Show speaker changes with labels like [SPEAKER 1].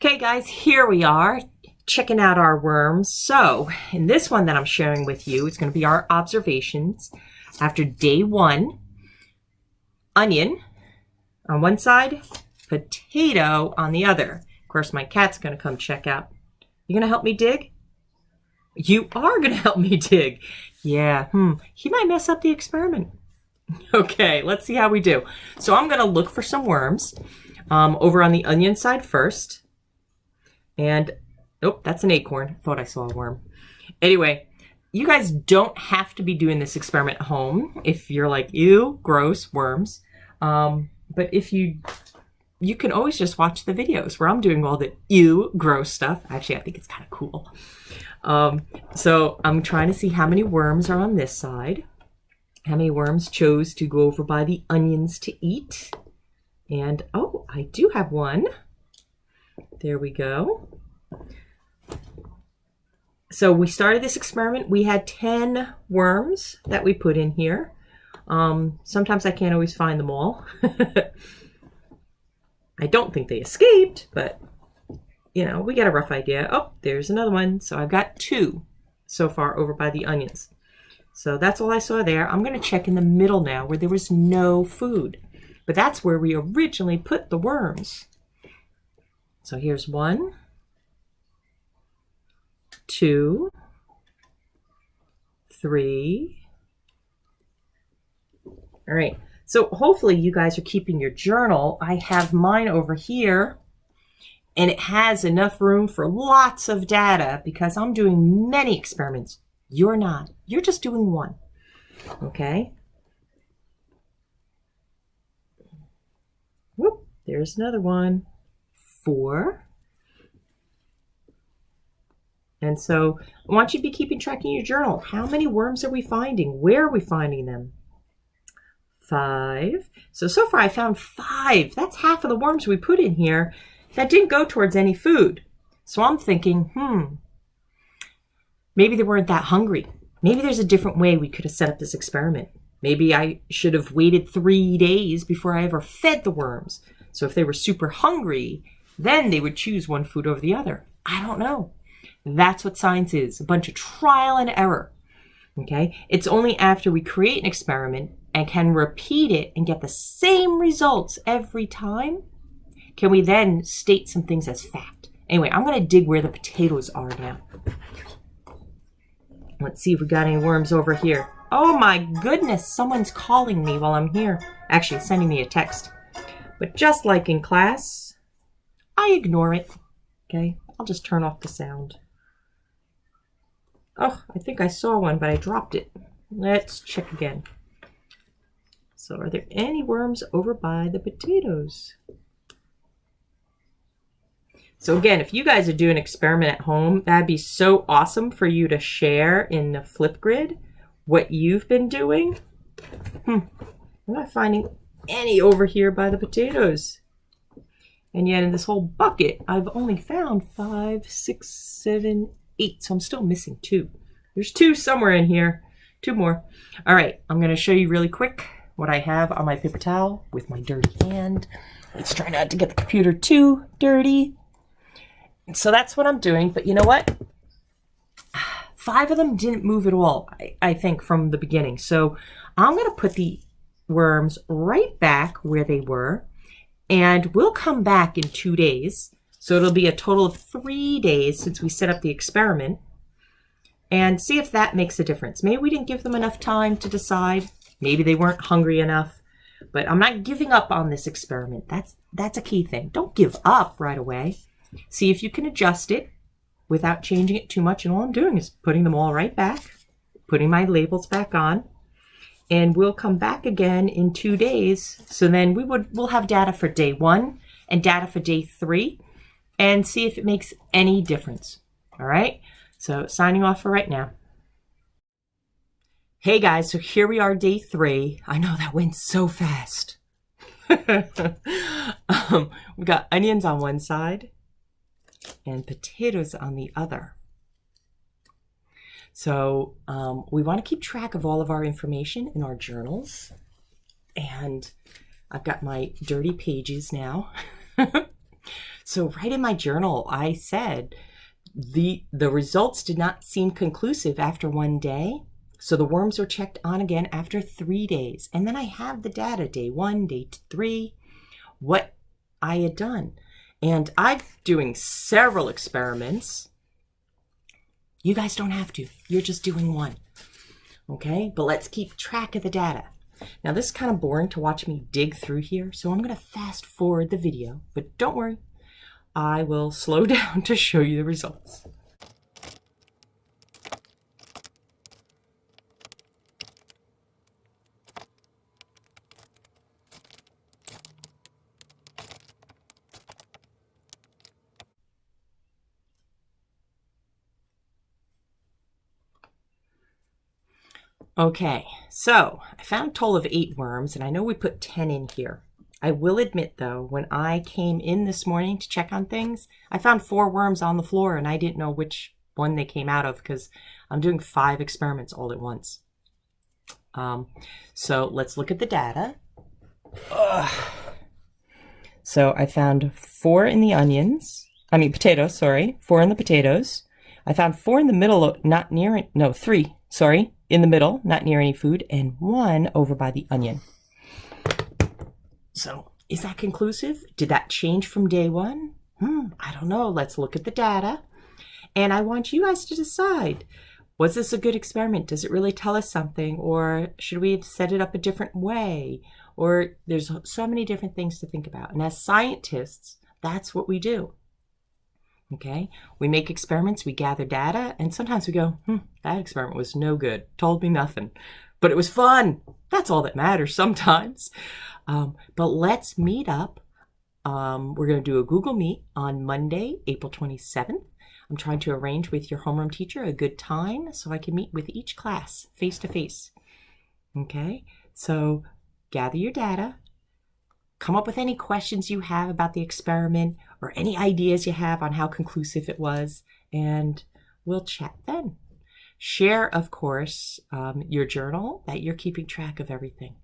[SPEAKER 1] Okay guys, here we are checking out our worms. So in this one that I'm sharing with you, it's going to be our observations after day 1. Onion on one side, potato on the other. Of course, my cat's going to come check out. You going to help me dig? You are going to help me dig. Yeah, he might mess up the experiment. Okay, let's see how we do. So I'm going to look for some worms over on the onion side first. And, oh, that's an acorn. Thought I saw a worm. Anyway, you guys don't have to be doing this experiment at home if you're like, ew, gross, worms. But if you can always just watch the videos where I'm doing all the ew, gross stuff. Actually, I think it's kind of cool. So I'm trying to see how many worms are on this side. How many worms chose to go over by the onions to eat. And, oh, I do have one. There we go. So we started this experiment. We had 10 worms that we put in here. Sometimes I can't always find them all. I don't think they escaped, but you know, we get a rough idea. Oh, there's another one. So I've got 2 so far over by the onions. So that's all I saw there. I'm going to check in the middle now where there was no food. But that's where we originally put the worms. So here's 1, 2, 3. All right. So hopefully you guys are keeping your journal. I have mine over here, and it has enough room for lots of data because I'm doing many experiments. You're not. You're just doing one. Okay. Whoop, there's another one. 4. And so I want you to be keeping track in your journal. How many worms are we finding? Where are we finding them? 5. So far I found 5. That's half of the worms we put in here that didn't go towards any food. So I'm thinking, maybe they weren't that hungry. Maybe there's a different way we could have set up this experiment. Maybe I should have waited 3 days before I ever fed the worms. So if they were super hungry, then they would choose one food over the other. I don't know. That's what science is, a bunch of trial and error. Okay? It's only after we create an experiment and can repeat it and get the same results every time, can we then state some things as fact. Anyway, I'm going to dig where the potatoes are now. Let's see if we got any worms over here. Oh my goodness, someone's calling me while I'm here. Actually, sending me a text. But just like in class, I ignore it. Okay, I'll just turn off the sound. Oh, I think I saw one, but I dropped it. Let's check again. So are there any worms over by the potatoes? So again, if you guys are doing an experiment at home, that'd be so awesome for you to share in the Flipgrid what you've been doing. I'm not finding any over here by the potatoes. And yet in this whole bucket, I've only found 5, 6, 7, 8. So I'm still missing 2. There's 2 somewhere in here. 2 more. All right, I'm going to show you really quick what I have on my paper towel with my dirty hand. Let's try not to get the computer too dirty. So that's what I'm doing. But you know what? 5 of them didn't move at all, I think, from the beginning. So I'm going to put the worms right back where they were. And we'll come back in 2 days. So it'll be a total of 3 days since we set up the experiment. And see if that makes a difference. Maybe we didn't give them enough time to decide. Maybe they weren't hungry enough. But I'm not giving up on this experiment. That's a key thing. Don't give up right away. See if you can adjust it without changing it too much. And all I'm doing is putting them all right back. Putting my labels back on. And we'll come back again in 2 days. So then we'll have data for day 1 and data for day 3 and see if it makes any difference. All right. So signing off for right now. Hey guys, so here we are, day 3. I know that went so fast. We got onions on one side and potatoes on the other. So we want to keep track of all of our information in our journals. And I've got my dirty pages now. So right in my journal, I said the results did not seem conclusive after 1 day. So the worms were checked on again after 3 days. And then I have the data, day 1, day 3, what I had done. And I'm doing several experiments. You guys don't have to. You're just doing one. Okay? But let's keep track of the data. Now, this is kind of boring to watch me dig through here, so I'm going to fast forward the video. But don't worry. I will slow down to show you the results. Okay, so I found a total of 8 worms, and I know we put 10 in here. I will admit, though, when I came in this morning to check on things, I found 4 worms on the floor, and I didn't know which one they came out of because I'm doing 5 experiments all at once. So let's look at the data. So I found 4 in the potatoes, sorry. 4 in the potatoes. I found 4 in the middle, not near it. No, 3, sorry. In the middle, not near any food, and 1 over by the onion. So, is that conclusive? Did that change from day 1? I don't know. Let's look at the data. And I want you guys to decide, was this a good experiment? Does it really tell us something? Or should we have set it up a different way? Or there's so many different things to think about. And as scientists, that's what we do. Okay, we make experiments, we gather data, and sometimes we go, that experiment was no good, told me nothing, but it was fun. That's all that matters sometimes. But let's meet up. We're going to do a Google Meet on Monday, April 27th. I'm trying to arrange with your homeroom teacher a good time so I can meet with each class face to face. Okay, so gather your data. Come up with any questions you have about the experiment or any ideas you have on how conclusive it was, and we'll chat then. Share, of course, your journal that you're keeping track of everything.